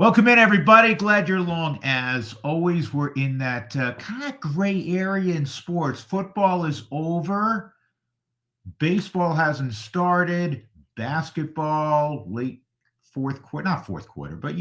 Welcome in, everybody. Glad you're along. As always, we're in that kind of gray area in sports. Football is over. Baseball hasn't started. Basketball, late fourth quarter, not fourth quarter, but,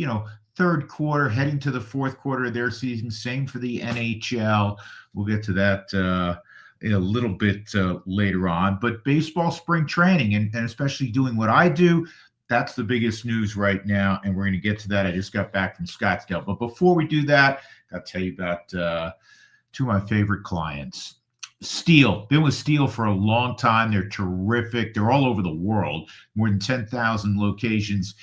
third quarter, heading to the fourth quarter of their season. Same for the NHL. We'll get to that in a little bit later on. But baseball spring training, and especially doing what I do, that's the biggest news right now, and we're going to get to that. I just got back from Scottsdale. But before we do that, I'll tell you about two of my favorite clients. Steel. Been with Steel for a long time. They're terrific. They're all over the world, more than 10,000 locations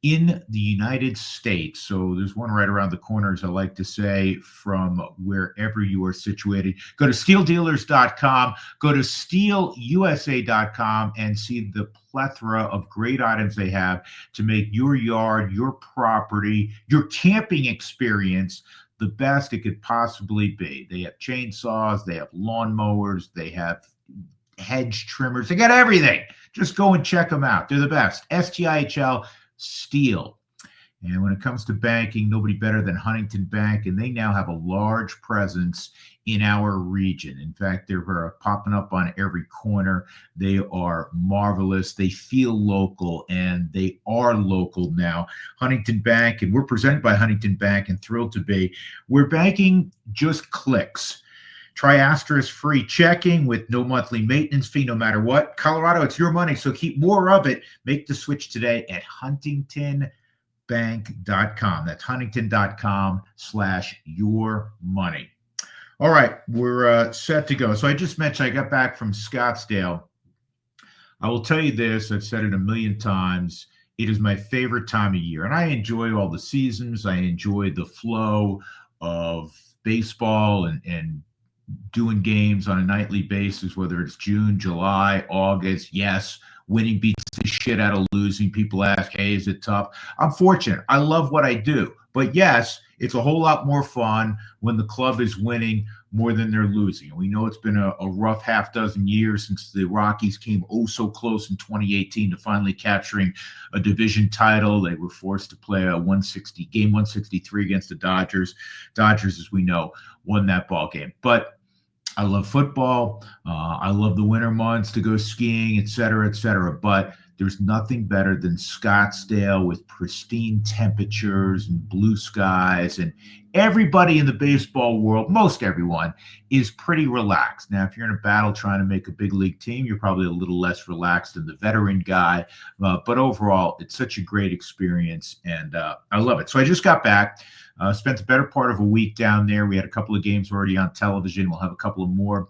in the United States. So there's one right around the corner, as I like to say, from wherever you are situated. Go to steeldealers.com, go to steelusa.com, and see the plethora of great items they have to make your yard, your property, your camping experience the best it could possibly be. They have chainsaws, they have lawnmowers, they have hedge trimmers, they got everything. Just go and check them out. They're the best. STIHL Steel. And when it comes to banking, nobody better than Huntington Bank, and they now have a large presence in our region. In fact, they're popping up on every corner. They are marvelous. They feel local, and they are local now. Huntington Bank, and we're presented by Huntington Bank, and thrilled to be. Where banking just clicks. Try Asterisk free checking with no monthly maintenance fee, no matter what. Colorado, it's your money, so keep more of it. Make the switch today at huntingtonbank.com. That's huntington.com/yourmoney. All right, we're set to go. So I just mentioned I got back from Scottsdale. I will tell you this, I've said it a million times. It is my favorite time of year, and I enjoy all the seasons. I enjoy the flow of baseball and doing games on a nightly basis, whether it's June, July, August. Yes, winning beats the shit out of losing. People ask, hey, is it tough? I'm fortunate. I love what I do. But yes, it's a whole lot more fun when the club is winning more than they're losing. And we know it's been a rough half dozen years since the Rockies came so close in 2018 to finally capturing a division title. They were forced to play game 163 against the Dodgers. Dodgers, as we know, won that ball game. But I love football. I love the winter months to go skiing, et cetera, et cetera. But there's nothing better than Scottsdale with pristine temperatures and blue skies. And everybody in the baseball world, most everyone, is pretty relaxed. Now, if you're in a battle trying to make a big league team, you're probably a little less relaxed than the veteran guy. But overall, it's such a great experience, and I love it. So I just got back. Spent the better part of a week down there. We had a couple of games already on television. We'll have a couple of more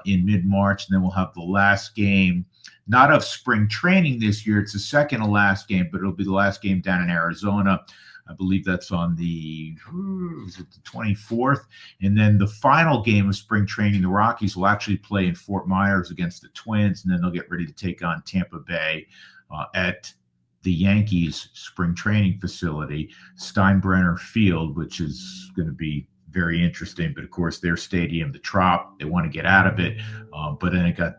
in mid-March, and then we'll have the last game, not of spring training this year. It's the second to last game, but it'll be the last game down in Arizona. I believe that's on the 24th. And then the final game of spring training, the Rockies will actually play in Fort Myers against the Twins, and then they'll get ready to take on Tampa Bay at the Yankees spring training facility, Steinbrenner Field, which is going to be very interesting. But of course, their stadium, the Trop, they want to get out of it. But then it got,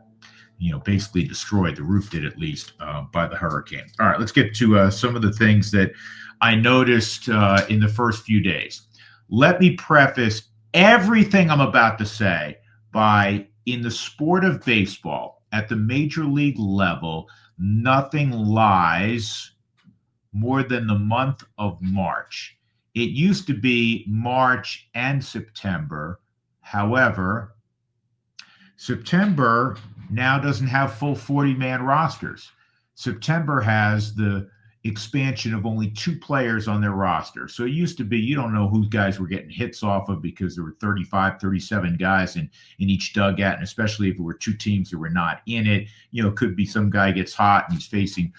basically destroyed. The roof did, at least, by the hurricane. All right, let's get to some of the things that I noticed in the first few days. Let me preface everything I'm about to say by, in the sport of baseball, at the major league level, nothing lies more than the month of March. It used to be March and September. However, September now doesn't have full 40-man rosters. September has the expansion of only 2 players on their roster. So it used to be, you don't know who guys were getting hits off of, because there were 35, 37 guys in each dugout, and especially if it were 2 teams that were not in it, it could be some guy gets hot and he's facing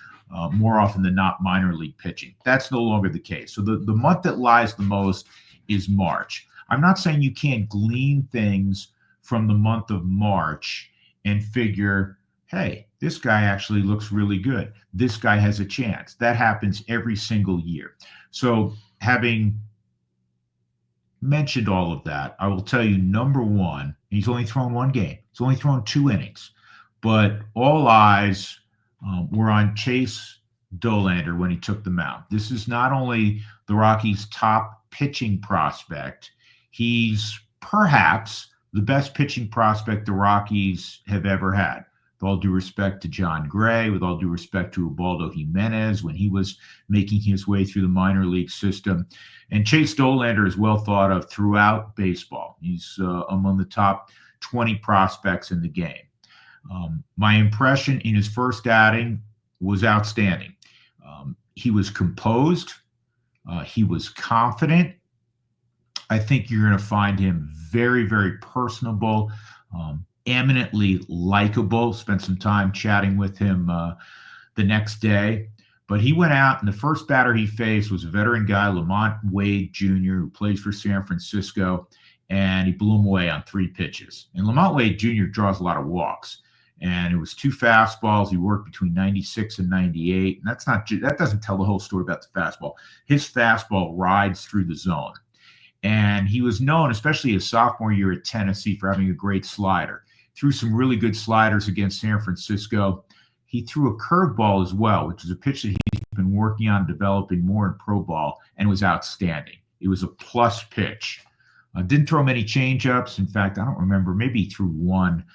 more often than not minor league pitching. That's no longer the case. So the month that lies the most is March. I'm not saying you can't glean things from the month of March and figure, hey, this guy actually looks really good. This guy has a chance. That happens every single year. So having mentioned all of that, I will tell you, number one, he's only thrown 1 game. He's only thrown 2 innings. But all eyes were on Chase Dollander when he took the mound. This is not only the Rockies' top pitching prospect. He's perhaps the best pitching prospect the Rockies have ever had. With all due respect to John Gray, with all due respect to Ubaldo Jimenez when he was making his way through the minor league system. And Chase Dollander is well thought of throughout baseball. He's among the top 20 prospects in the game. My impression in his first outing was outstanding. He was composed. He was confident. I think you're going to find him very, very personable, eminently likable. Spent some time chatting with him the next day. But he went out, and the first batter he faced was a veteran guy, Lamont Wade Jr., who plays for San Francisco, and he blew him away on 3 pitches. And Lamont Wade Jr. draws a lot of walks. And it was 2 fastballs. He worked between 96 and 98. And that doesn't tell the whole story about the fastball. His fastball rides through the zone. And he was known, especially his sophomore year at Tennessee, for having a great slider. Threw some really good sliders against San Francisco. He threw a curveball as well, which is a pitch that he's been working on developing more in pro ball, and was outstanding. It was a plus pitch. Didn't throw many changeups. In fact, I don't remember. Maybe he threw 1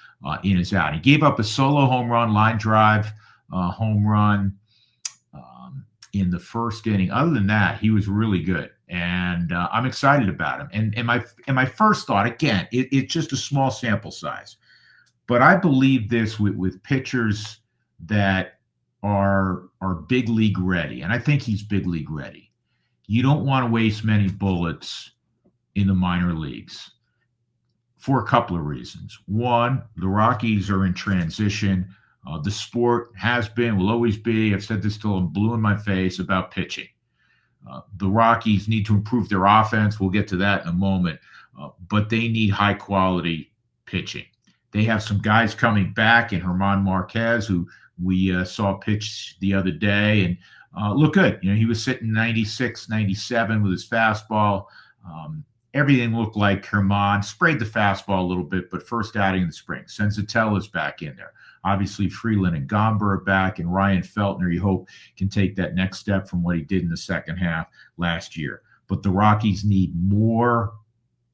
in his out. He gave up a solo home run, line drive home run in the first inning. Other than that, he was really good, and I'm excited about him. And my first thought, again, it's just a small sample size, but I believe this with pitchers that are big league ready, and I think he's big league ready. You don't want to waste many bullets in the minor leagues for a couple of reasons. One, the Rockies are in transition. The sport has been, will always be, I've said this till I'm blue in my face, about pitching. The Rockies need to improve their offense. We'll get to that in a moment. But they need high quality pitching. They have some guys coming back in German Marquez, who we saw pitch the other day and look good. You know, he was sitting 96, 97 with his fastball. Everything looked like German. Sprayed the fastball a little bit, but first outing in the spring. Senzatella's back in there. Obviously, Freeland and Gomber are back, and Ryan Feltner, you hope, can take that next step from what he did in the second half last year. But the Rockies need more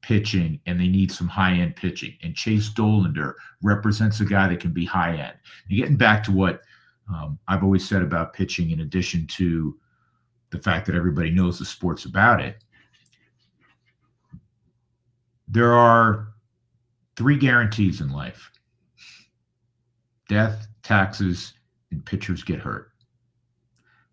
pitching, and they need some high-end pitching. And Chase Dollander represents a guy that can be high-end. And getting back to what I've always said about pitching, in addition to the fact that everybody knows the sport's about it, there are 3 guarantees in life: death, taxes, and pitchers get hurt.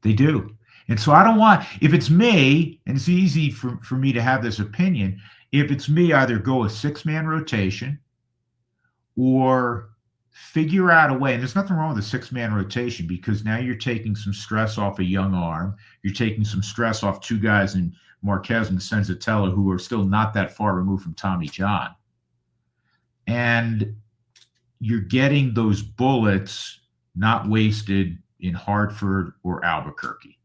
They do. And so I don't want, if it's me, and it's easy for me to have this opinion, if it's me, either go a 6-man rotation or figure out a way. And there's nothing wrong with a 6-man rotation, because now you're taking some stress off a young arm. You're taking some stress off 2 guys in Marquez and Senzatella, who are still not that far removed from Tommy John. And you're getting those bullets not wasted in Hartford or Albuquerque.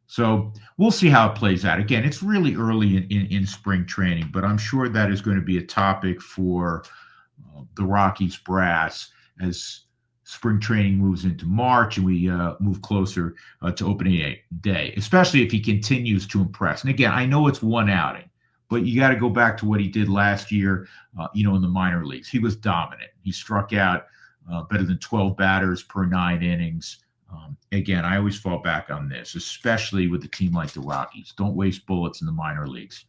So we'll see how it plays out. Again, it's really early in spring training, but I'm sure that is going to be a topic for the Rockies brass as spring training moves into March and we move closer to opening day, especially if he continues to impress. And again, I know it's 1 outing, but you got to go back to what he did last year, in the minor leagues. He was dominant. He struck out better than 12 batters per 9 innings. Again, I always fall back on this, especially with a team like the Rockies. Don't waste bullets in the minor leagues.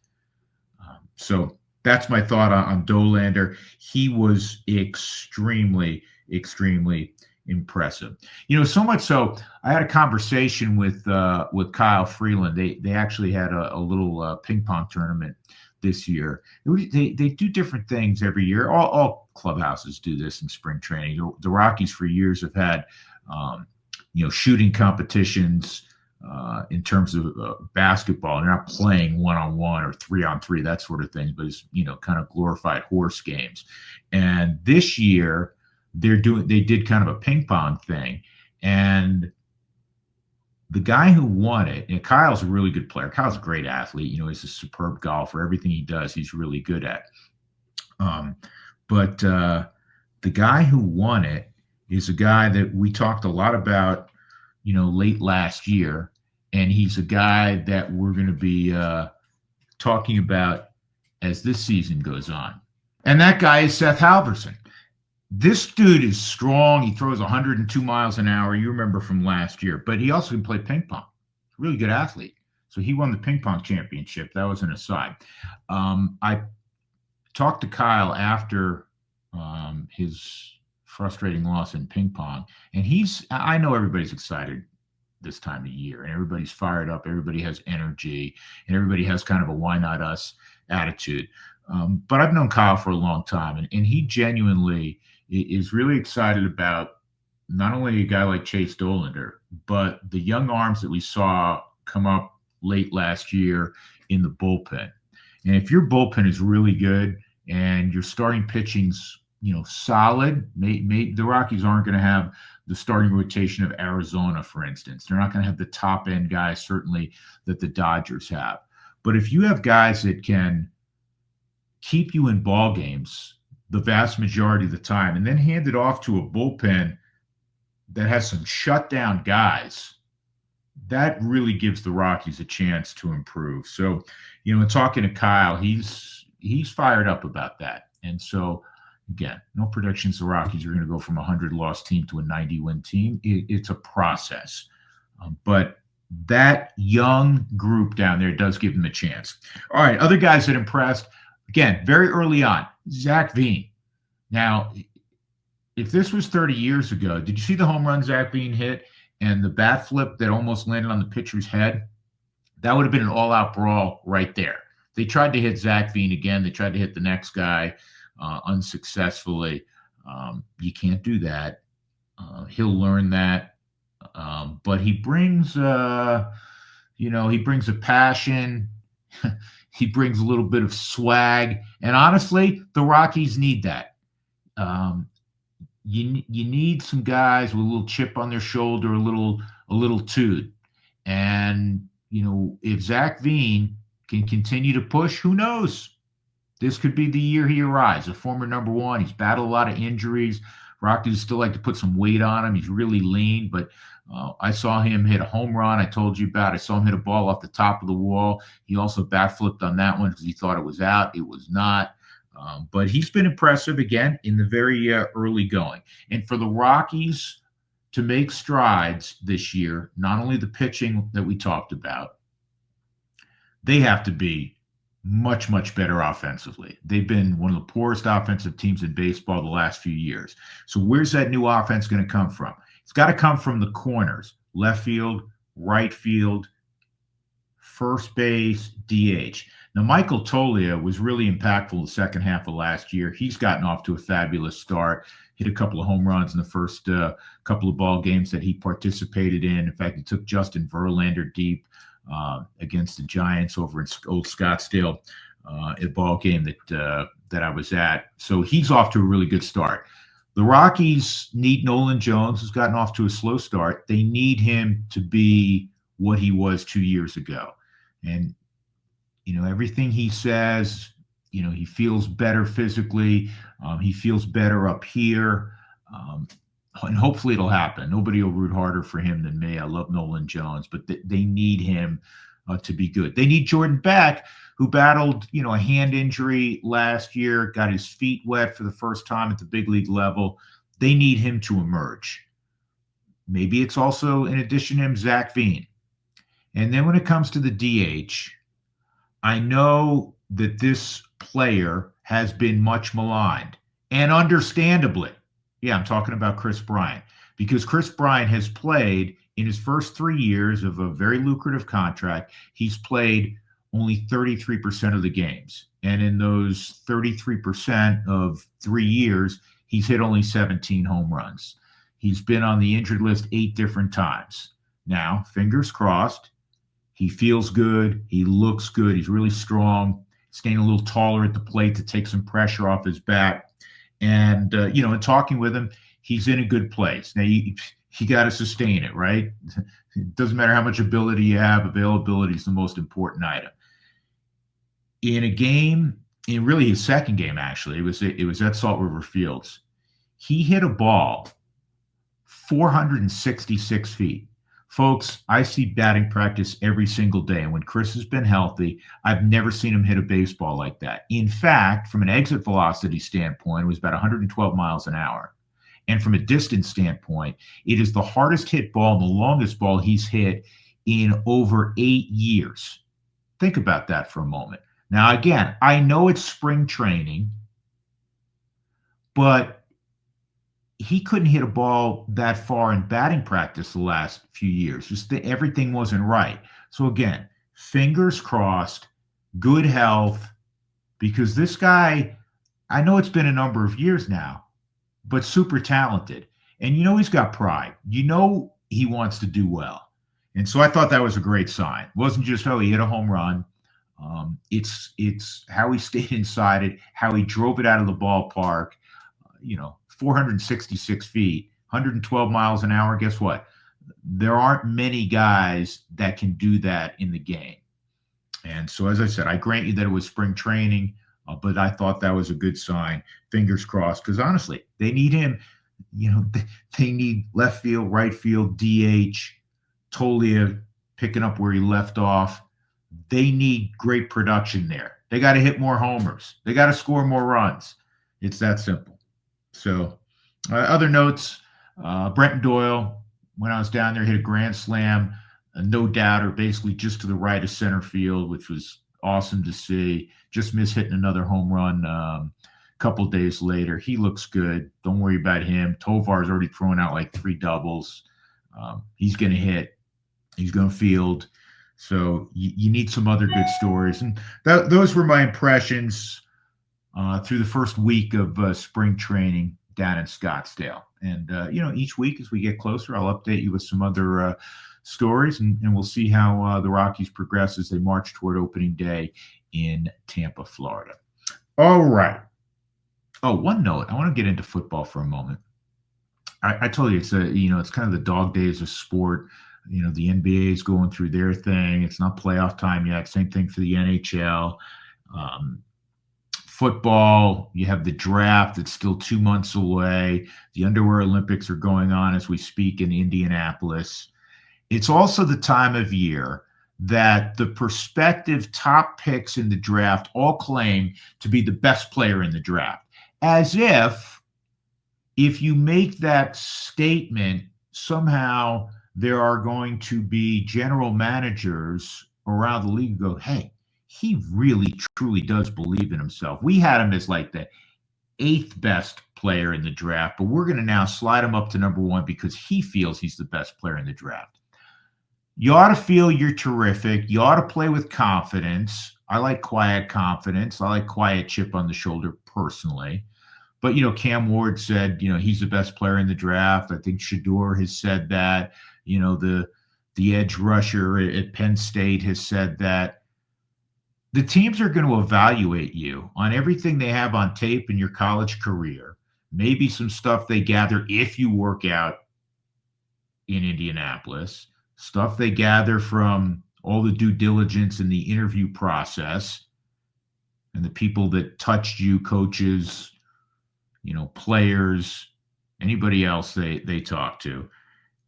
So that's my thought on Dollander. He was extremely, extremely impressive. So much so, I had a conversation with Kyle Freeland. They actually had a little ping pong tournament this year. They do different things every year. All clubhouses do this in spring training. The Rockies for years have had shooting competitions in terms of basketball. They're not playing 1-on-1 or 3-on-3, that sort of thing, but it's kind of glorified horse games. And this year they did kind of a ping pong thing, and the guy who won it, Kyle's a really good player. Kyle's a great athlete. He's a superb golfer. Everything he does, he's really good at. But the guy who won it is a guy that we talked a lot about, late last year. and he's a guy that we're going to be talking about as this season goes on. And that guy is Seth Halverson. This dude is strong. He throws 102 miles an hour. You remember from last year, but he also can play ping pong. Really good athlete. So he won the ping pong championship. That was an aside. I talked to Kyle after his frustrating loss in ping pong, and I know everybody's excited this time of year, and everybody's fired up. Everybody has energy, and everybody has kind of a why not us attitude. But I've known Kyle for a long time, and he genuinely is really excited about not only a guy like Chase Dolander, but the young arms that we saw come up late last year in the bullpen. And if your bullpen is really good and your starting pitching's solid, the Rockies aren't going to have the starting rotation of Arizona, for instance. They're not going to have the top end guys, certainly, that the Dodgers have. But if you have guys that can keep you in ball games the vast majority of the time, and then hand it off to a bullpen that has some shutdown guys, that really gives the Rockies a chance to improve. So, in talking to Kyle, he's fired up about that. And so, again, no predictions the Rockies are going to go from a 100-loss team to a 90-win team. It's a process. But that young group down there does give them a chance. All right, other guys that impressed, again, very early on, Zach Veen. Now, if this was 30 years ago, did you see the home run Zach Veen hit and the bat flip that almost landed on the pitcher's head? That would have been an all-out brawl right there. They tried to hit Zach Veen again. They tried to hit the next guy unsuccessfully. You can't do that. He'll learn that. But he brings, he brings a passion. He brings a little bit of swag. And honestly, the Rockies need that. You need some guys with a little chip on their shoulder, a little toot. And, if Zach Veen can continue to push, who knows? This could be the year he arrives. A former number one. He's battled a lot of injuries. Rockies still like to put some weight on him. He's really lean, but I saw him hit a home run I told you about. I saw him hit a ball off the top of the wall. He also bat flipped on that one because he thought it was out. It was not. But he's been impressive, again, in the very early going. And for the Rockies to make strides this year, not only the pitching that we talked about, they have to be much, much better offensively. They've been one of the poorest offensive teams in baseball the last few years. So where's that new offense going to come from? It's got to come from the corners, left field, right field, first base, DH. Now, Michael Toglia was really impactful the second half of last year. He's gotten off to a fabulous start, hit a couple of home runs in the first couple of ball games that he participated in. In fact, he took Justin Verlander deep against the Giants over in old Scottsdale, a ball game that I was at. So he's off to a really good start. The Rockies need Nolan Jones, who's gotten off to a slow start. They need him to be what he was 2 years ago. And, everything he says, he feels better physically. He feels better up here. And hopefully it'll happen. Nobody will root harder for him than me. I love Nolan Jones, but they need him to be good. They need Jordan Beck, who battled, a hand injury last year, got his feet wet for the first time at the big league level. They need him to emerge. Maybe it's also, in addition to him, Zach Veen. And then when it comes to the DH, I know that this player has been much maligned, and understandably. Yeah, I'm talking about Chris Bryant, because Chris Bryant has played in his first 3 years of a very lucrative contract. He's played only 33% of the games. And in those 33% of 3 years, he's hit only 17 home runs. He's been on the injured list 8 different times. Now, fingers crossed, he feels good. He looks good. He's really strong. He's getting a little taller at the plate to take some pressure off his back. And, in talking with him, he's in a good place. Now, you got to sustain it, right? It doesn't matter how much ability you have. Availability is the most important item. In a game, in really his second game, actually, it was at Salt River Fields. He hit a ball 466 feet, Folks, I see batting practice every single day. And when Chris has been healthy, I've never seen him hit a baseball like that. In fact, from an exit velocity standpoint, it was about 112 miles an hour. And from a distance standpoint, it is the hardest hit ball and the longest ball he's hit in over 8 years. Think about that for a moment. Now, again, I know it's spring training, but he couldn't hit a ball that far in batting practice the last few years. Everything wasn't right. So again, fingers crossed, good health, because this guy, I know it's been a number of years now, but super talented. And he's got pride. He wants to do well. And so I thought that was a great sign. It wasn't just, he hit a home run. It's how he stayed inside it, how he drove it out of the ballpark. 466 feet, 112 miles an hour. Guess what? There aren't many guys that can do that in the game. And so, as I said, I grant you that it was spring training, but I thought that was a good sign. Fingers crossed, because honestly, they need him. They need left field, right field, DH, Tolia picking up where he left off. They need great production there. They got to hit more homers. They got to score more runs. It's that simple. So, other notes, Brenton Doyle, when I was down there, hit a grand slam, no doubter, basically just to the right of center field, which was awesome to see. Just missed hitting another home run a couple days later. He looks good. Don't worry about him. Tovar's already thrown out like 3 doubles. He's going to hit. He's going to field. So you need some other good stories. And those were my impressions through the first week of spring training down in Scottsdale. And, each week as we get closer, I'll update you with some other stories, and we'll see how the Rockies progress as they march toward opening day in Tampa, Florida. All right. Oh, one note. I want to get into football for a moment. I told you, it's kind of the dog days of sport. The NBA is going through their thing. It's not playoff time yet. Same thing for the NHL. Football, you have the draft. It's still 2 months away. The Underwear Olympics are going on as we speak in Indianapolis. It's also the time of year that the prospective top picks in the draft all claim to be the best player in the draft, as if you make that statement, somehow there are going to be general managers around the league who go, hey, he really, truly does believe in himself. We had him as like the 8th best player in the draft, but we're going to now slide him up to number 1 because he feels he's the best player in the draft. You ought to feel you're terrific. You ought to play with confidence. I like quiet confidence. I like quiet chip on the shoulder personally. But, Cam Ward said, he's the best player in the draft. I think Shador has said that. The edge rusher at Penn State has said that. The teams are going to evaluate you on everything they have on tape in your college career, maybe some stuff they gather if you work out in Indianapolis, stuff they gather from all the due diligence in the interview process and the people that touched you, coaches, players, anybody else they talk to.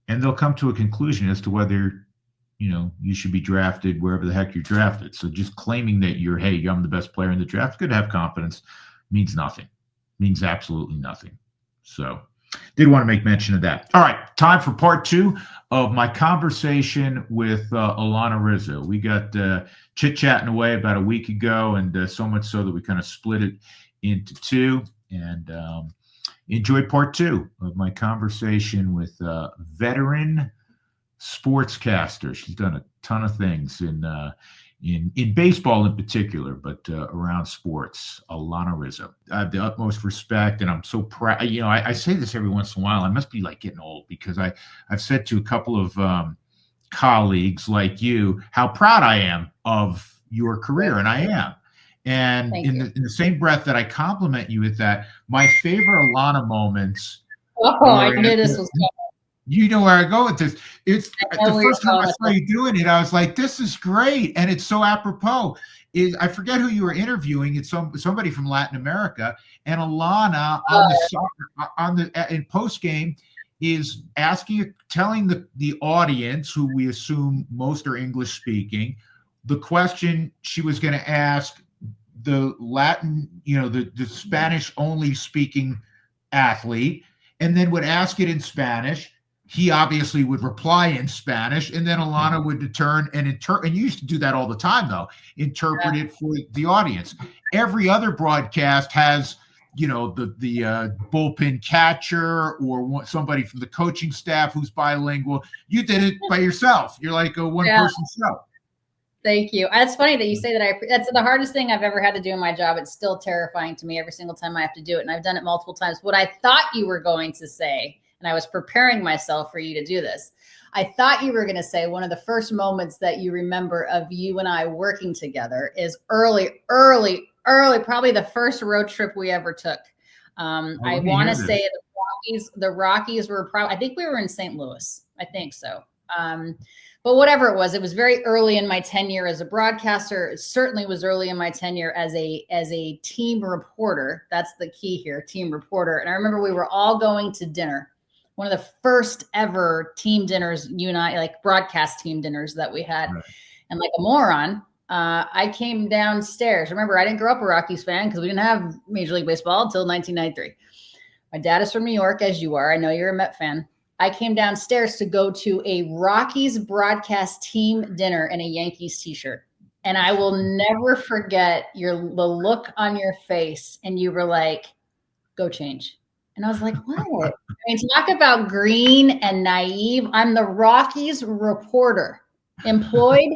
And they'll come to a conclusion as to whether you should be drafted wherever the heck you're drafted. So just claiming that I'm the best player in the draft, good to have confidence, means nothing. Means absolutely nothing. So did want to make mention of that. All right, time for part 2 of my conversation with Alanna Rizzo. We got chit-chatting away about a week ago, and so much so that we kind of split it into 2. And enjoy part 2 of my conversation with veteran sportscaster. She's done a ton of things in baseball in particular, but around sports. Alanna Rizzo. I have the utmost respect, and I'm so proud. I say this every once in a while. I must be like getting old, because I've said to a couple of colleagues like you how proud I am of your career, and I am. And in the same breath that I compliment you with that, my favorite Alanna moments. I knew this was coming. You know where I go with this. It's the first time I saw you doing it, I was like, this is great. And it's so apropos. I forget who you were interviewing. It's somebody from Latin America. And Alanna in post game is telling the audience, who we assume most are English speaking, the question she was going to ask the Latin, the Spanish only speaking athlete, and then would ask it in Spanish. He obviously would reply in Spanish, and then Alanna would turn and and you used to do that all the time, though, interpret it for the audience. Every other broadcast has, the bullpen catcher or somebody from the coaching staff who's bilingual. You did it by yourself. You're like a one-person show. Thank you. That's funny that you say that. That's the hardest thing I've ever had to do in my job. It's still terrifying to me every single time I have to do it. And I've done it multiple times. What I thought you were going to say, and I was preparing myself for you to do this, I thought you were going to say one of the first moments that you remember of you and I working together is early, probably the first road trip we ever took. I want to say the Rockies were probably, I think we were in St. Louis. I think so. But whatever it was very early in my tenure as a broadcaster. It certainly was early in my tenure as a team reporter. That's the key here, team reporter. And I remember we were all going to dinner. One of the first ever team dinners, like broadcast team dinners that we had. Right. And like a moron, I came downstairs. Remember, I didn't grow up a Rockies fan because we didn't have Major League Baseball until 1993. My dad is from New York, as you are. I know you're a Met fan. I came downstairs to go to a Rockies broadcast team dinner in a Yankees t-shirt. And I will never forget the look on your face. And you were like, go change. And I was like, what? I mean, talk about green and naive. I'm the Rockies reporter employed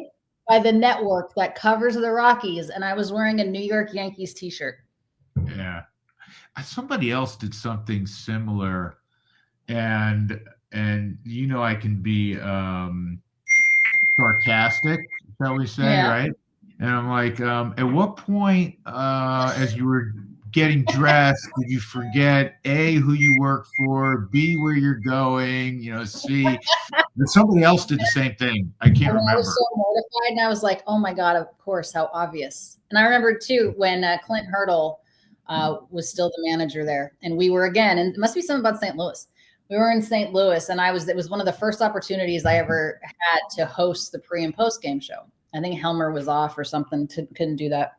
by the network that covers the Rockies. And I was wearing a New York Yankees t-shirt. Yeah. Somebody else did something similar. And I can be sarcastic, shall we say, right? And I'm like, at what point, as you were getting dressed, did you forget A, who you work for, B, where you're going, C? And somebody else did the same thing. I can't remember. I was so mortified, and I was like, oh my God, of course, how obvious. And I remember too, when Clint Hurdle was still the manager there, and we were again, and it must be something about St. Louis. We were in St. Louis, and it was one of the first opportunities I ever had to host the pre and post game show. I think Helmer was off or something, couldn't do that.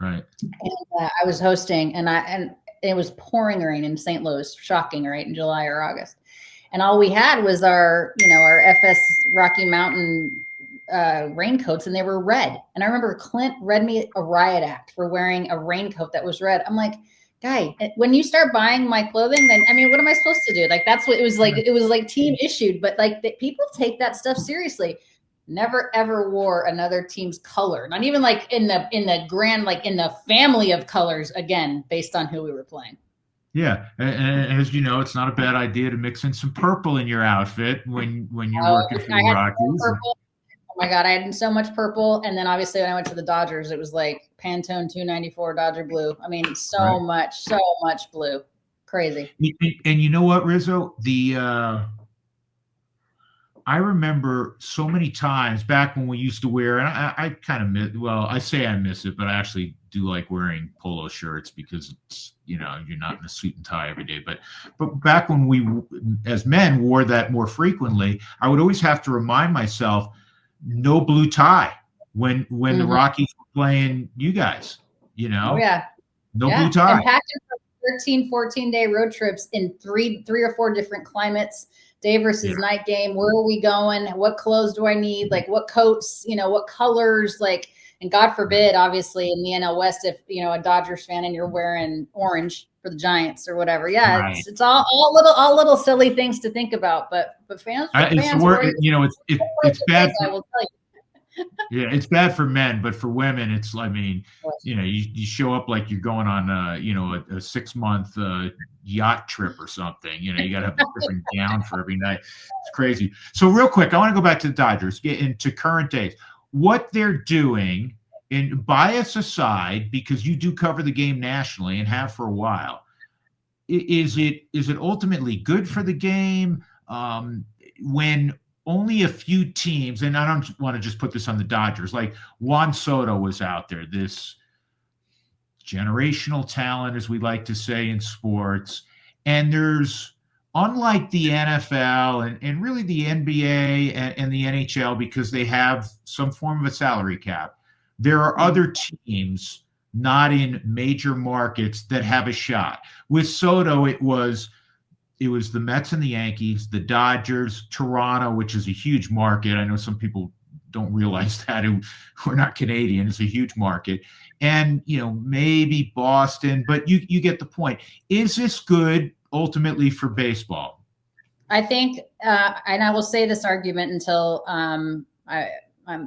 Right. And I was hosting, and it was pouring rain in St. Louis, shocking, right, in July or August. And all we had was our FS Rocky Mountain raincoats, and they were red. And I remember Clint read me a riot act for wearing a raincoat that was red. I'm like, guy, when you start buying my clothing, then what am I supposed to do? Like, that's what it was like. It was like team issued, but like people take that stuff seriously. Never ever wore another team's color, not even like in the grand, like in the family of colors, again, based on who we were playing. Yeah, and as you know, it's not a bad idea to mix in some purple in your outfit when you're working for the Rockies. Oh my God, I had so much purple. And then obviously when I went to the Dodgers, it was like Pantone 294 Dodger blue. I mean, so much blue. Crazy. And you know what, Rizzo? I remember so many times back when we used to wear, and I kind of miss, well, I say I miss it, but I actually do like wearing polo shirts because it's, you're not in a suit and tie every day. But back when we, as men, wore that more frequently, I would always have to remind myself, no blue tie when the Rockies were playing you guys, Oh, yeah. No blue tie. And packed for 13, 14-day road trips in three or four different climates, day versus night game. Where are we going? What clothes do I need? Like what coats, what colors, and God forbid, obviously in the NL West, if, a Dodgers fan and you're wearing orange for the Giants or whatever. Yeah. Right. It's all little silly things to think about, but fans, it's bad. I will tell you. Yeah, it's bad for men, but for women, it's, you show up like you're going on, a 6-month yacht trip or something. You got to have a different gown for every night. It's crazy. So real quick, I want to go back to the Dodgers, get into current days. What they're doing, and bias aside, because you do cover the game nationally and have for a while, is it ultimately good for the game when only a few teams, and I don't want to just put this on the Dodgers, like Juan Soto was out there, this generational talent, as we like to say in sports, and there's unlike the NFL and really the NBA and the NHL, because they have some form of a salary cap, there are other teams not in major markets that have a shot. With Soto, it was the Mets and the Yankees, the Dodgers, Toronto, which is a huge market. I know some people don't realize that who are not Canadian. It's a huge market. And, maybe Boston, but you get the point. Is this good ultimately for baseball? I think, and I will say this argument until I'm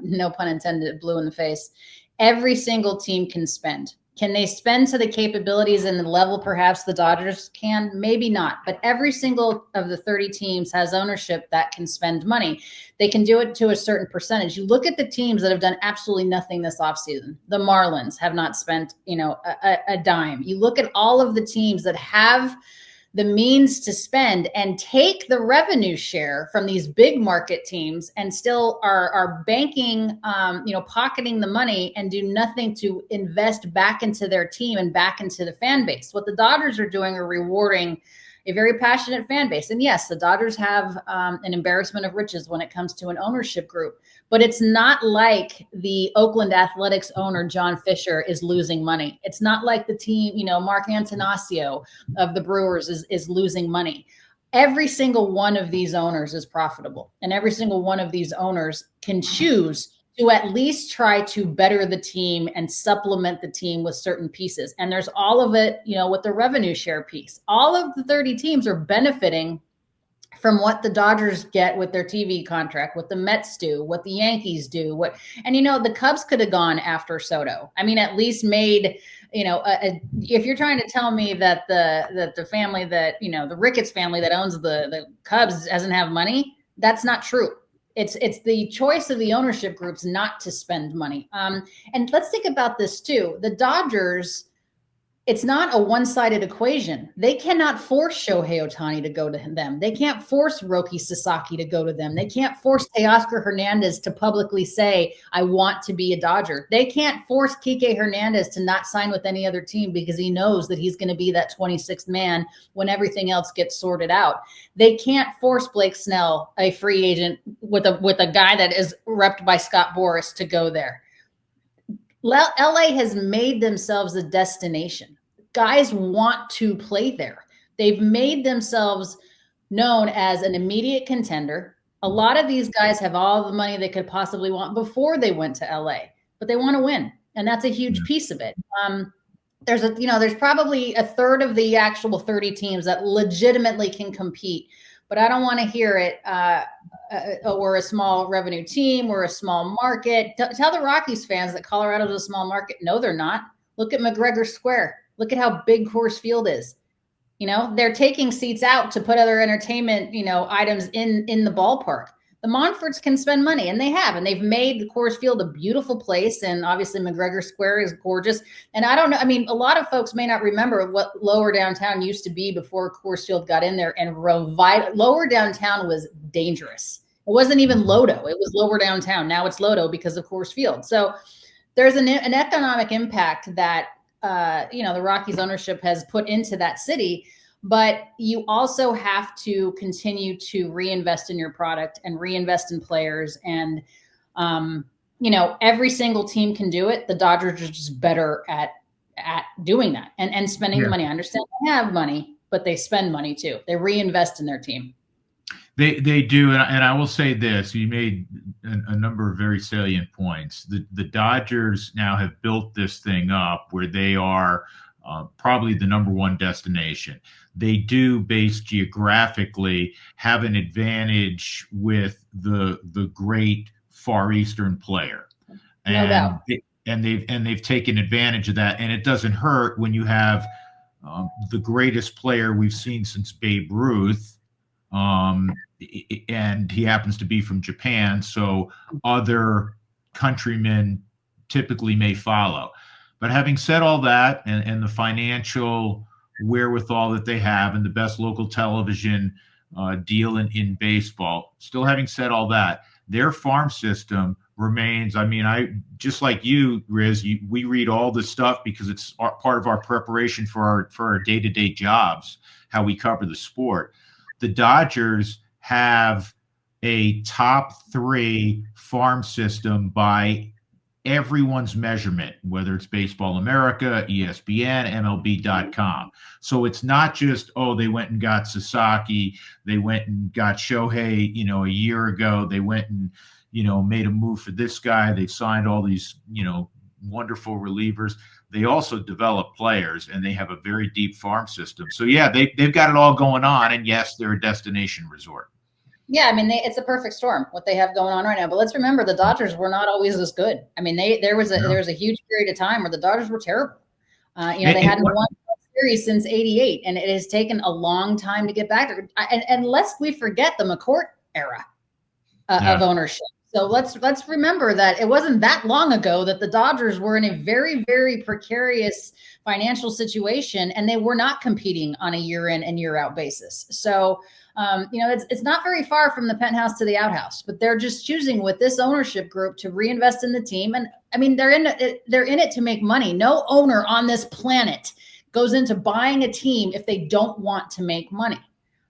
no pun intended, blue in the face. Every single team can spend. Can they spend to the capabilities and the level perhaps the Dodgers can? Maybe not. But every single of the 30 teams has ownership that can spend money. They can do it to a certain percentage. You look at the teams that have done absolutely nothing this offseason. The Marlins have not spent, a dime. You look at all of the teams that have the means to spend and take the revenue share from these big market teams and still are banking, pocketing the money and do nothing to invest back into their team and back into the fan base. What the Dodgers are doing are rewarding a very passionate fan base. And yes, the Dodgers have an embarrassment of riches when it comes to an ownership group, but it's not like the Oakland Athletics owner, John Fisher, is losing money. It's not like the team, Mark Antanasio of the Brewers is losing money. Every single one of these owners is profitable, and every single one of these owners can choose to at least try to better the team and supplement the team with certain pieces. And there's all of it, with the revenue share piece. All of the 30 teams are benefiting from what the Dodgers get with their TV contract, what the Mets do, what the Yankees do, the Cubs could have gone after Soto. I mean, at least made, if you're trying to tell me that the family that, the Ricketts family that owns the Cubs doesn't have money, that's not true. It's the choice of the ownership groups not to spend money. And let's think about this too. The Dodgers, it's not a one-sided equation. They cannot force Shohei Ohtani to go to them. They can't force Roki Sasaki to go to them. They can't force Teoscar Hernandez to publicly say, I want to be a Dodger. They can't force Kike Hernandez to not sign with any other team because he knows that he's going to be that 26th man when everything else gets sorted out. They can't force Blake Snell, a free agent with a guy that is repped by Scott Boras, to go there. LA has made themselves a destination. Guys want to play there. They've made themselves known as an immediate contender. A lot of these guys have all the money they could possibly want before they went to LA, but they want to win. And that's a huge piece of it. There's probably a third of the actual 30 teams that legitimately can compete, but I don't want to hear it. We're a small revenue team. We're a small market. Tell the Rockies fans that Colorado's a small market. No, they're not. Look at McGregor Square. Look at how big Coors Field is. They're taking seats out to put other entertainment, items in the ballpark. The Montforts can spend money, and they have, and they've made the Coors Field a beautiful place. And obviously McGregor Square is gorgeous. And I don't know, a lot of folks may not remember what lower downtown used to be before Coors Field got in there and lower downtown was dangerous. It wasn't even Lodo. It was lower downtown. Now it's Lodo because of Coors Field. So there's an economic impact that, the Rockies ownership has put into that city. But you also have to continue to reinvest in your product and reinvest in players. And, every single team can do it. The Dodgers are just better at doing that and spending the money. I understand they have money, but they spend money too. They reinvest in their team. They do. And I will say this, you made a number of very salient points. The Dodgers now have built this thing up where they are probably the number one destination. They do, based geographically, have an advantage with the great Far Eastern player, No doubt. They've taken advantage of that. And it doesn't hurt when you have the greatest player we've seen since Babe Ruth, and he happens to be from Japan, so other countrymen typically may follow. But having said all that, and the financial wherewithal that they have, and the best local television deal in baseball, still having said all that, their farm system remains. I just like you, Riz, we read all this stuff because it's part of our preparation for our day-to-day jobs, how we cover the sport. the Dodgers have a top 3 farm system by everyone's measurement, whether it's Baseball America, ESPN, MLB.com. So it's not just, oh, they went and got Sasaki, they went and got Shohei, a year ago, they went and, made a move for this guy, they signed all these, wonderful relievers. They also develop players, and they have a very deep farm system. So yeah, they've got it all going on, and yes, they're a destination resort. Yeah, I mean, it's a perfect storm what they have going on right now. But let's remember, the Dodgers were not always this good. I mean, there was a huge period of time where the Dodgers were terrible. They hadn't won a series since '88, and it has taken a long time to get back there. And lest we forget the McCourt era of ownership. So let's remember that it wasn't that long ago that the Dodgers were in a very, very precarious financial situation, and they were not competing on a year in and year out basis. So. It's not very far from the penthouse to the outhouse, but they're just choosing with this ownership group to reinvest in the team. And I mean, they're in it to make money. No owner on this planet goes into buying a team if they don't want to make money.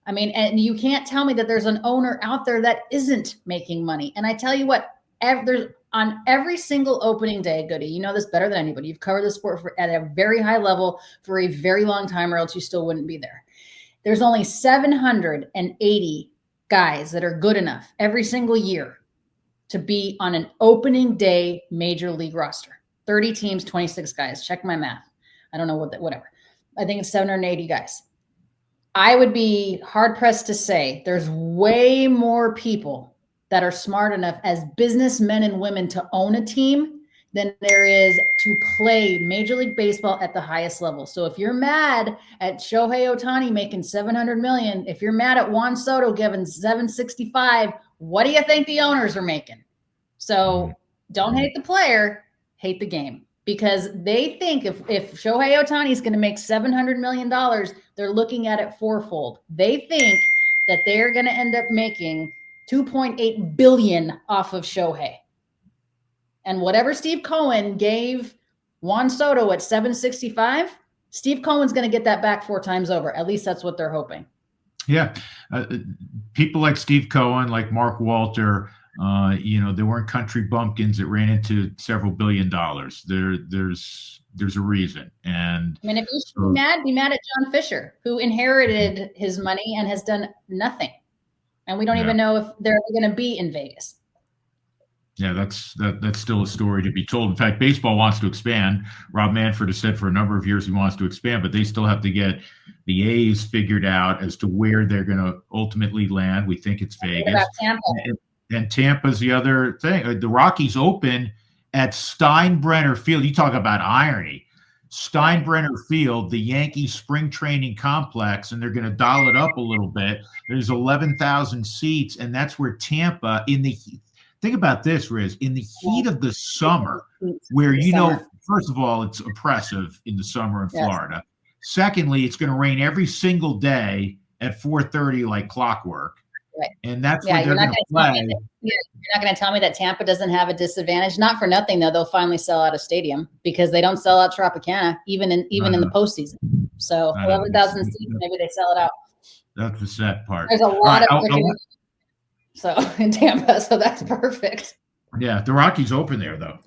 I mean, and you can't tell me that there's an owner out there that isn't making money. And I tell you what, there's on every single opening day, Goody, you know this better than anybody. You've covered the sport at a very high level for a very long time, or else you still wouldn't be there. There's only 780 guys that are good enough every single year to be on an opening day major league roster. 30 teams, 26 guys. Check my math. I don't know whatever. I think it's 780 guys. I would be hard pressed to say there's way more people that are smart enough as businessmen and women to own a team than there is to play Major League Baseball at the highest level. So if you're mad at Shohei Ohtani making $700 million, if you're mad at Juan Soto giving $765, what do you think the owners are making? So don't hate the player, hate the game. Because they think if Shohei Ohtani is going to make $700 million, they're looking at it fourfold. They think that they're going to end up making $2.8 billion off of Shohei. And whatever Steve Cohen gave Juan Soto at $765, Steve Cohen's going to get that back 4 times over. At least that's what they're hoping. Yeah. People like Steve Cohen, like Mark Walter, there weren't country bumpkins that ran into several $1 billion. There's a reason. And I mean, if you're mad, be mad at John Fisher, who inherited his money and has done nothing. And we don't even know if they're going to be in Vegas. Yeah, that's still a story to be told. In fact, baseball wants to expand. Rob Manfred has said for a number of years he wants to expand, but they still have to get the A's figured out as to where they're going to ultimately land. We think it's Vegas. What about Tampa? And Tampa's the other thing. The Rockies open at Steinbrenner Field. You talk about irony. Steinbrenner Field, the Yankees spring training complex, and they're going to dial it up a little bit. There's 11,000 seats, and that's where Tampa think about this, Riz, in the heat of the summer, where, first of all, it's oppressive in the summer in Florida. Secondly, it's going to rain every single day at 4:30 like clockwork. Right. And that's where they're going to play. You're not going to tell me that Tampa doesn't have a disadvantage. Not for nothing, though. They'll finally sell out a stadium because they don't sell out Tropicana, even in the postseason. So 11,000 seats, maybe they sell it out. That's the sad part. There's a lot in Tampa, so that's perfect. Yeah, the Rockies open there, though.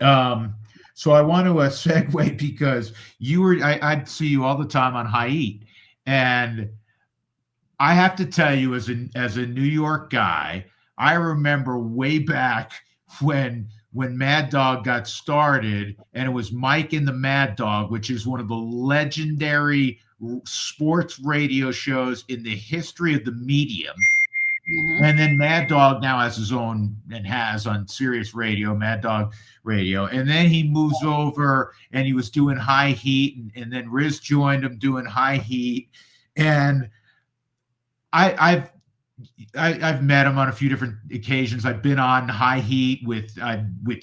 So I want to segue because I'd see you all the time on High Heat, and I have to tell you, as a New York guy, I remember way back when Mad Dog got started, and it was Mike and the Mad Dog, which is one of the legendary sports radio shows in the history of the medium. Mm-hmm. And then Mad Dog now has his own and has on Sirius Radio, Mad Dog Radio. And then he moves over and he was doing High Heat, and then Riz joined him doing High Heat. And I've met him on a few different occasions. I've been on High Heat with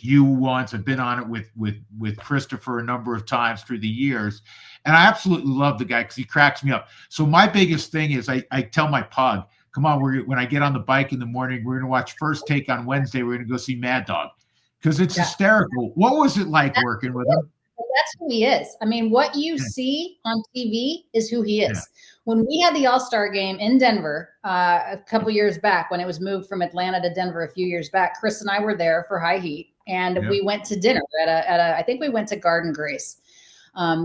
you once. I've been on it with Christopher a number of times through the years. And I absolutely love the guy because he cracks me up. So my biggest thing is I tell my pug, come on, when I get on the bike in the morning, we're going to watch First Take on Wednesday. We're going to go see Mad Dog because it's hysterical. What was it like working with him? that's who he is. I mean, what you see on TV is who he is. When we had the All-Star game in Denver a couple years back, when it was moved from Atlanta to Denver a few years back, Chris and I were there for High Heat, and we went to dinner at a I think we went to Garden Grace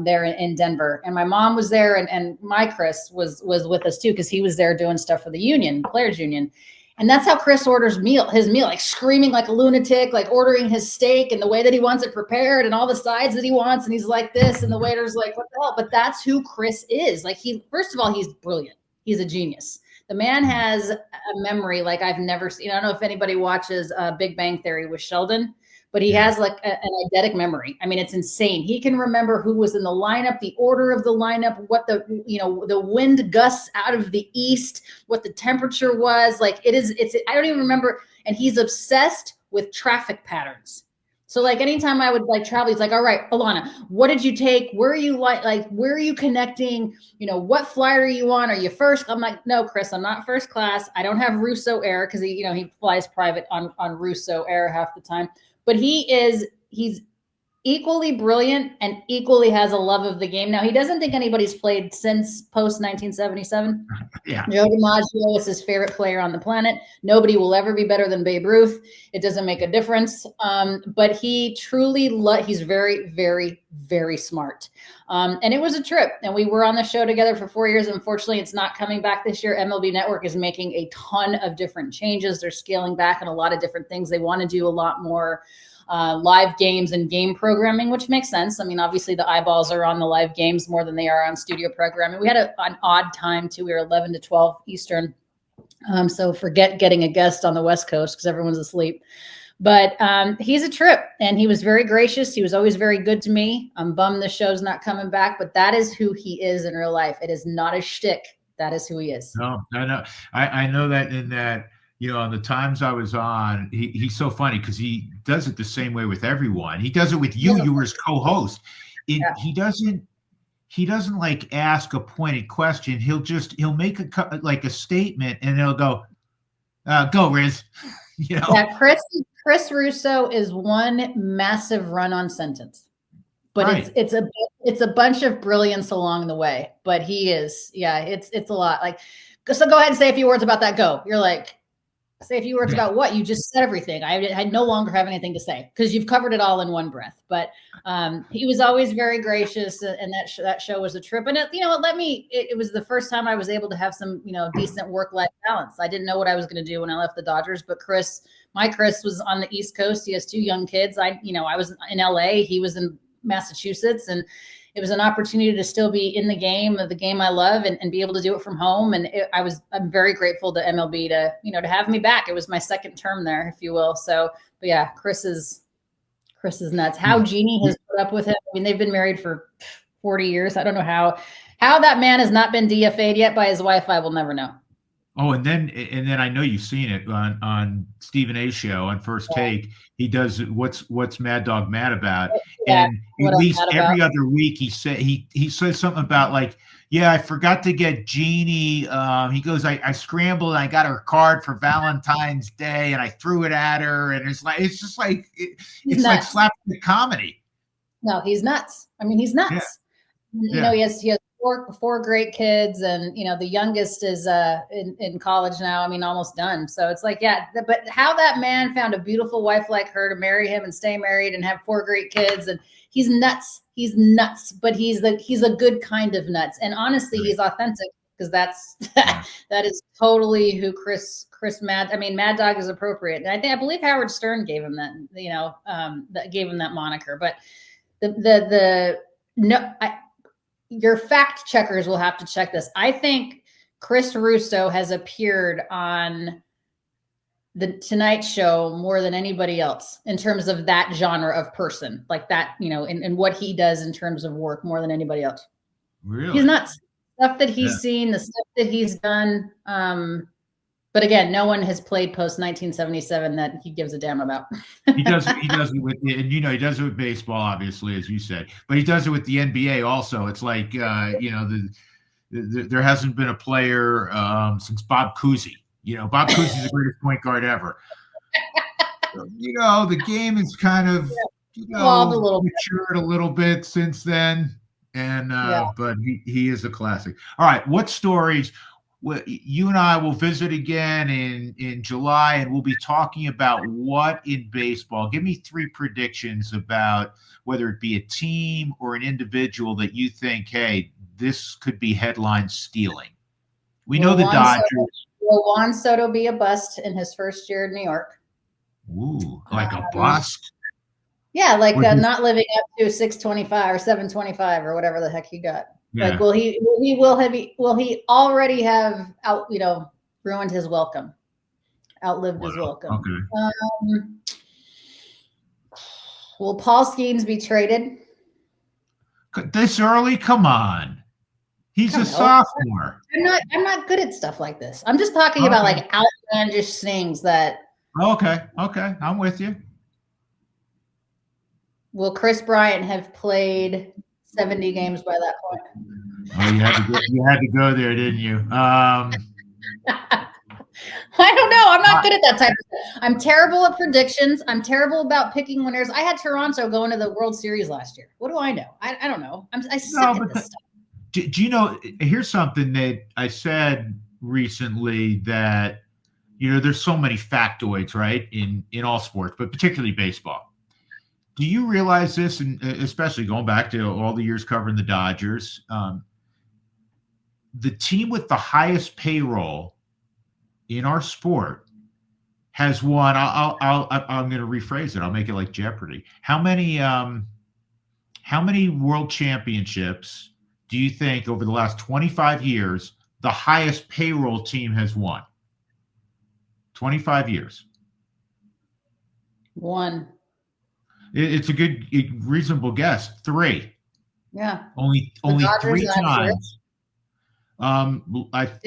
there in Denver, and my mom was there, and my Chris was with us too, because he was there doing stuff for the union, players union. And that's how Chris orders his meal, like screaming like a lunatic, like ordering his steak and the way that he wants it prepared and all the sides that he wants. And he's like this, and the waiter's like, what the hell? But that's who Chris is. Like, first of all, he's brilliant. He's a genius. The man has a memory like I've never seen. I don't know if anybody watches Big Bang Theory with Sheldon, but he has like an eidetic memory. I mean, it's insane. He can remember who was in the lineup, the order of the lineup, what the wind gusts out of the east, what the temperature was. Like it's I don't even remember. And he's obsessed with traffic patterns. So like anytime I would like travel, he's like, all right, Alanna, what did you take? Where are you like where are you connecting? What flight are you on? Are you first? I'm like, no, Chris, I'm not first class. I don't have Russo Air because he flies private on Russo Air half the time. But he's equally brilliant and equally has a love of the game. Now, he doesn't think anybody's played since post-1977. Yeah. Joe DiMaggio is his favorite player on the planet. Nobody will ever be better than Babe Ruth. It doesn't make a difference. But he truly he's very, very, very smart. And it was a trip. And we were on the show together for 4 years. Unfortunately, it's not coming back this year. MLB Network is making a ton of different changes. They're scaling back on a lot of different things. They want to do a lot more live games and game programming, which makes sense. I mean, obviously the eyeballs are on the live games more than they are on studio programming. We had an odd time too. We were 11 to 12 Eastern. So forget getting a guest on the West Coast because everyone's asleep. But he's a trip, and he was very gracious. He was always very good to me. I'm bummed the show's not coming back, but that is who he is in real life. It is not a shtick. That is who he is. No, I know. I know that in that, on the times I was on, he's so funny because he does it the same way with everyone. He does it with you. You were his co-host. He doesn't like ask a pointed question. He'll make a statement and he'll go, go Riz. Yeah, Chris Russo is one massive run-on sentence, but right. it's a bunch of brilliance along the way. But he is, it's a lot. Like, so go ahead and say a few words about that. Go. You're like, say a few words about what? You just said everything. I no longer have anything to say because you've covered it all in one breath. But he was always very gracious, and that show was a trip. And it was the first time I was able to have some decent work-life balance. I didn't know what I was going to do when I left the Dodgers, but my Chris was on the East Coast. He has 2 young kids. I was in LA. He was in Massachusetts, and it was an opportunity to still be in the game I love and be able to do it from home. And I'm very grateful to MLB to have me back. It was my second term there, if you will. So, but yeah, Chris is nuts. How Jeannie has put up with him. I mean, they've been married for 40 years. I don't know how that man has not been DFA'd yet by his wife. I will never know. Oh, and then I know you've seen it on Stephen A. show on First Take. He does what's Mad Dog mad about, and at least every other week he says something about like, I forgot to get Jeannie. He goes, I scrambled and I got her card for Valentine's Day and I threw it at her, and it's just like it's like slapstick comedy. No, he's nuts. I mean, he's nuts. Yeah. He has four great kids, and the youngest is in college now. I mean, almost done. So it's like, but how that man found a beautiful wife like her to marry him and stay married and have 4 great kids, and he's nuts. He's nuts, but he's a good kind of nuts. And honestly, he's authentic because that is totally who Chris Mad Dog is appropriate. And I believe Howard Stern gave him that, gave him that moniker. But your fact checkers will have to check this. I think Chris Russo has appeared on the Tonight Show more than anybody else in terms of that genre of person, like that, and what he does in terms of work more than anybody else. Really? He's nuts. Stuff that he's seen, the stuff that he's done. But again, no one has played post 1977 that he gives a damn about. He does it with, and he does it with baseball, obviously, as you said, but he does it with the NBA also. It's like, there hasn't been a player since Bob Cousy. Bob Cousy is the greatest point guard ever. The game is kind of Evolved a little bit. matured a little bit since then. And Yeah. but he is a classic. All right, what stories? You and I will visit again in July, and we'll be talking about what in baseball. Give me 3 predictions about whether it be a team or an individual that you think, hey, this could be headline stealing. We know the Dodgers. Will Juan Soto be a bust in his first year in New York? Ooh, like a bust? Yeah, like not living up to 625 or 725 or whatever the heck he got. Yeah. Like, will he already have ruined his welcome, outlived his welcome? Okay. Will Paul Skeens be traded this early? Come on, he's a sophomore. I'm not good at stuff like this. I'm just talking about like outlandish things that. Okay, I'm with you. Will Chris Bryant have played 70 games by that point? Oh, you had to go there, didn't you? I don't know. I'm not good at that type of stuff. I'm terrible at predictions. I'm terrible about picking winners. I had Toronto go into the World Series last year. What do I know? I don't know. I suck at this stuff. Do you know, here's something that I said recently that, there's so many factoids, right, in all sports, but particularly baseball. Do you realize this, and especially going back to all the years covering the Dodgers, the team with the highest payroll in our sport has won. I'm going to rephrase it. I'll make it like Jeopardy. How many world championships do you think over the last 25 years the highest payroll team has won? 25 years. 1. It's a good, reasonable guess. 3. Yeah. Only 3 times. Did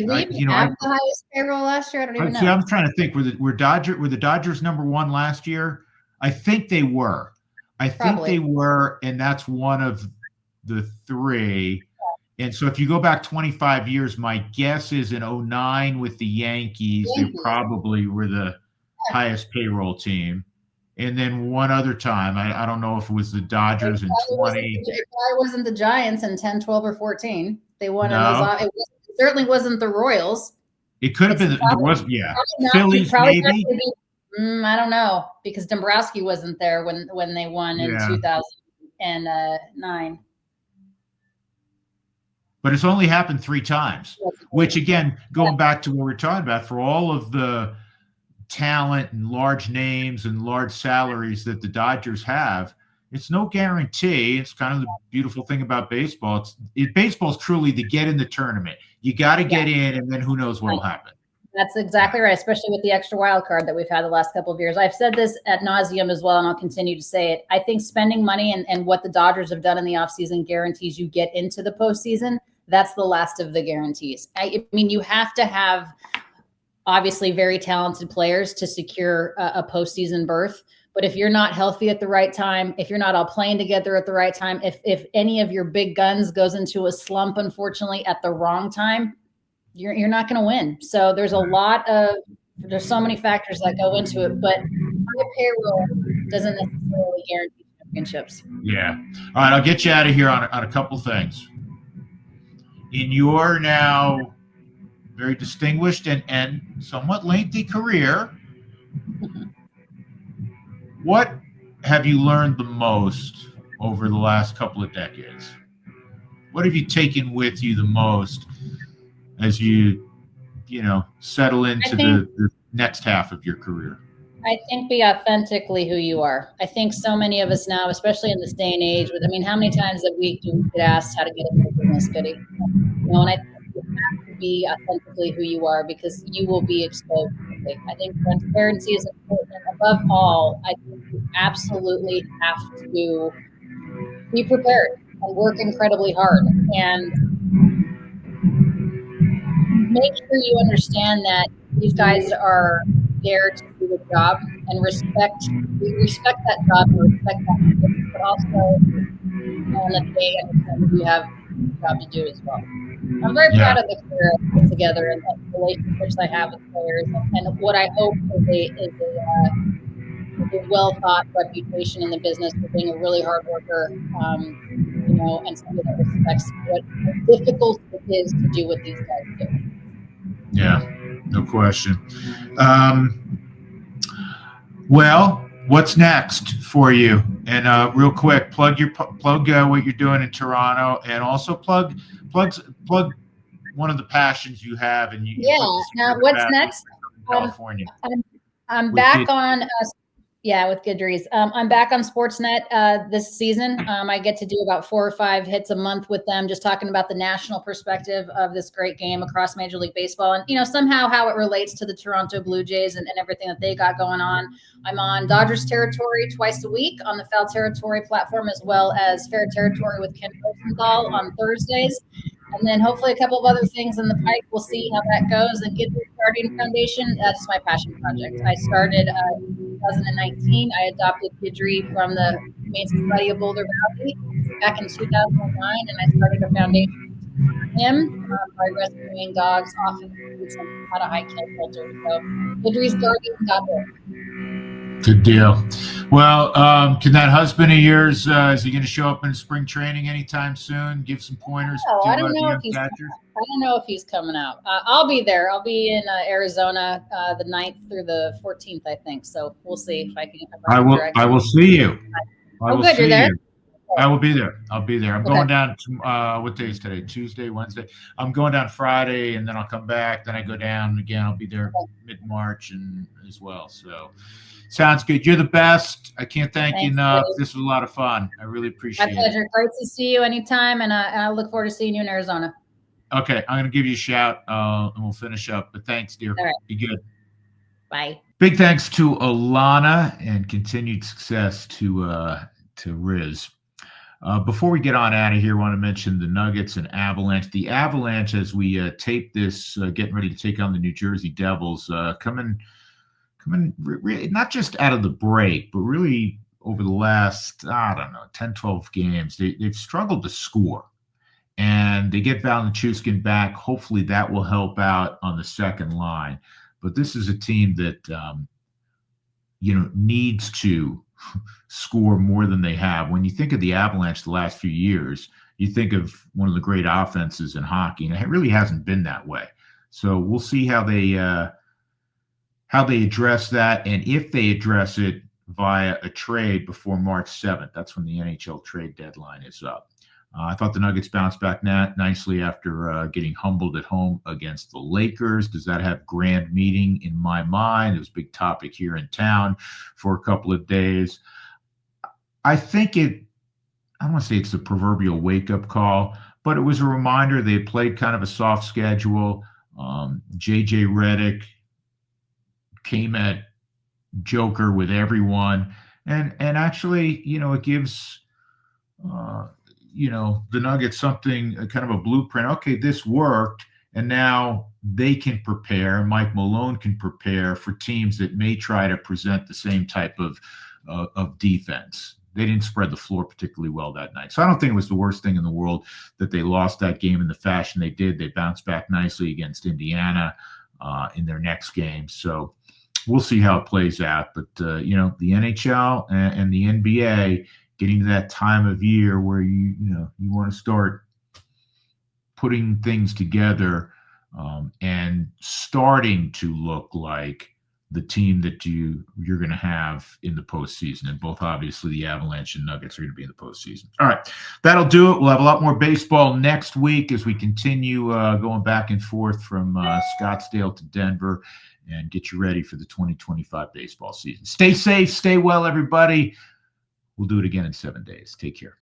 we even have the highest payroll last year? I don't even know. I'm trying to think. Were the Dodgers number 1 last year? I think they were. And that's one of the 3. And so if you go back 25 years, my guess is in 2009 with the Yankees, they probably were the highest payroll team. And then one other time, I don't know if it was the Dodgers in 20. It probably wasn't the Giants in 10, 12, or 14. They won in those. It certainly wasn't the Royals. It could have been. It was, yeah. Phillies, maybe. I don't know, because Dombrowski wasn't there when they won in 2009. But it's only happened 3 times, which, again, going back to what we're talking about, for all of the talent and large names and large salaries that the Dodgers have, it's no guarantee. It's kind of the beautiful thing about baseball. Baseball's truly the get in the tournament. You got to get in, and then who knows what will happen. That's exactly right, especially with the extra wild card that we've had the last couple of years. I've said this ad nauseum as well, and I'll continue to say it. I think spending money and what the Dodgers have done in the offseason guarantees you get into the postseason. That's the last of the guarantees. I mean, you have to have obviously very talented players to secure a postseason berth. But if you're not healthy at the right time, if you're not all playing together at the right time, if any of your big guns goes into a slump, unfortunately, at the wrong time, you're not going to win. So there's so many factors that go into it, but high payroll doesn't necessarily guarantee championships. Yeah. All right, I'll get you out of here on a couple things. In your now very distinguished and somewhat lengthy career, what have you learned the most over the last couple of decades? What have you taken with you the most as you settle into the next half of your career? I think be authentically who you are. I think so many of us now, especially in this day and age, how many times a week do we get asked how to get into business, Goody? And I think you have to be authentically who you are, because you will be exposed. I think transparency is important. And above all, I think you absolutely have to be prepared and work incredibly hard. And make sure you understand that these guys are there to do the job and respect that job and respect that business, but also that they understand that you have a job to do as well. I'm very proud of the career I put together and the relationships I have with players, and what I hope is a a well-thought reputation in the business for being a really hard worker, you know, and somebody that respects what how difficult it is to do what these guys do. Yeah, no question. Well, what's next for you? And real quick, plug what you're doing in Toronto, and also plug one of the passions you have, and you Yeah. put the Now, spirit of what's athlete next? in California. I'm with back Good. on. Yeah, with Goodreads. I'm back on Sportsnet this season. I get to do about 4 or 5 hits a month with them, just talking about the national perspective of this great game across Major League Baseball, and you know somehow how it relates to the Toronto Blue Jays and everything that they got going on. I'm on Dodgers territory twice a week on the Foul Territory platform, as well as Fair Territory with Ken Rosenthal on Thursdays. And then hopefully a couple of other things in the pipe. We'll see how that goes. And Get Your Guardian Foundation, that's my passion project. I started in 2019. I adopted Gidry from the Humane Society of Boulder Valley back in 2009, and I started a foundation for him by rescuing dogs off of the streets and out of high kill shelters. So GoodriesGuardian.org. Good deal. Well, can that husband of yours, is he going to show up in spring training anytime soon? Give some pointers to I don't the know young if he's. catchers? I don't know if he's coming out. I'll be there. I'll be in Arizona the 9th through the 14th, I think. So we'll see if I can. I will see you. Oh, good. You're there? I will be there. I'll be there. I'm Okay. going down to, what day is today? Tuesday, Wednesday. I'm going down Friday, and then I'll come back. Then I go down again. I'll be there mid-March and as well. So sounds good. You're the best. I can't thank you enough. Dave. This was a lot of fun. I really appreciate it. My pleasure. Great to see you anytime, and I look forward to seeing you in Arizona. Okay, I'm going to give you a shout, and we'll finish up. But thanks, dear. All right. Be good. Bye. Big thanks to Alanna, and continued success to Riz. Before we get on out of here, I want to mention the Nuggets and Avalanche. The Avalanche, as we tape this, getting ready to take on the New Jersey Devils, coming really not just out of the break, but really over the last, 10, 12 games, they've struggled to score. And they get Valenchuskin back. Hopefully that will help out on the second line. But this is a team that, needs to score more than they have. When you think of the Avalanche the last few years, you think of one of the great offenses in hockey, and it really hasn't been that way. So we'll see how they address that, and if they address it via a trade before March 7th. That's when the NHL trade deadline is up. I thought the Nuggets bounced back nicely after getting humbled at home against the Lakers. Does that have grand meaning in my mind? It was a big topic here in town for a couple of days. I think I don't want to say it's the proverbial wake-up call, but it was a reminder they played kind of a soft schedule. J.J. Redick came at Joker with everyone. And actually, it gives the Nuggets something, kind of a blueprint. Okay, this worked, and now they can prepare. Mike Malone can prepare for teams that may try to present the same type of defense. They didn't spread the floor particularly well that night. So I don't think it was the worst thing in the world that they lost that game in the fashion they did. They bounced back nicely against Indiana in their next game. So we'll see how it plays out. But, the NHL and the NBA, getting to that time of year where you want to start putting things together and starting to look like the team that you're going to have in the postseason. And both, obviously, the Avalanche and Nuggets are going to be in the postseason. All right, that'll do it. We'll have a lot more baseball next week as we continue going back and forth from Scottsdale to Denver and get you ready for the 2025 baseball season. Stay safe, stay well, everybody. We'll do it again in 7 days. Take care.